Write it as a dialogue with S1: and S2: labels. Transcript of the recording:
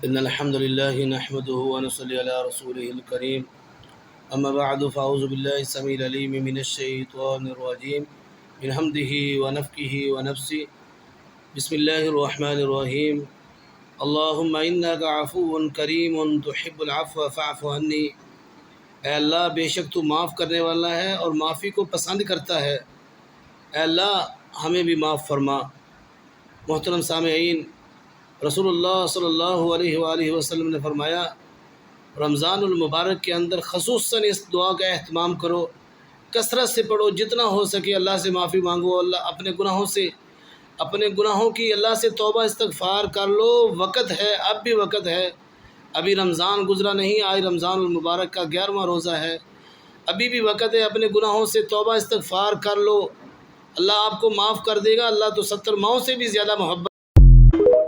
S1: إن الحمد لله نحمده ونصلي على رسوله الكريم أما بعد فأعوذ بالله السميع العليم من الشيطان الرجيم من حمده ونفخه ونفسه بسم الله الرحمن الرحيم اللهم إنك عفو كريم تحب العفو فاعف عني۔ اے اللہ بے شک تو معاف کرنے والا ہے اور معافی کو پسند کرتا ہے، اے اللہ ہمیں بھی معاف فرما۔ محترم سامعین، رسول اللہ صلی اللہ علیہ وآلہ وسلم نے فرمایا رمضان المبارک کے اندر خصوصاً اس دعا کا اہتمام کرو، کثرت سے پڑھو، جتنا ہو سکے اللہ سے معافی مانگو، اللہ اپنے گناہوں کی اللہ سے توبہ استغفار کر لو۔ وقت ہے، اب بھی وقت ہے، ابھی رمضان گزرا نہیں، آج رمضان المبارک کا 11واں روزہ ہے، ابھی بھی وقت ہے، اپنے گناہوں سے توبہ استغفار کر لو، اللہ آپ کو معاف کر دے گا۔ اللہ تو 70 ماؤں سے بھی زیادہ محبت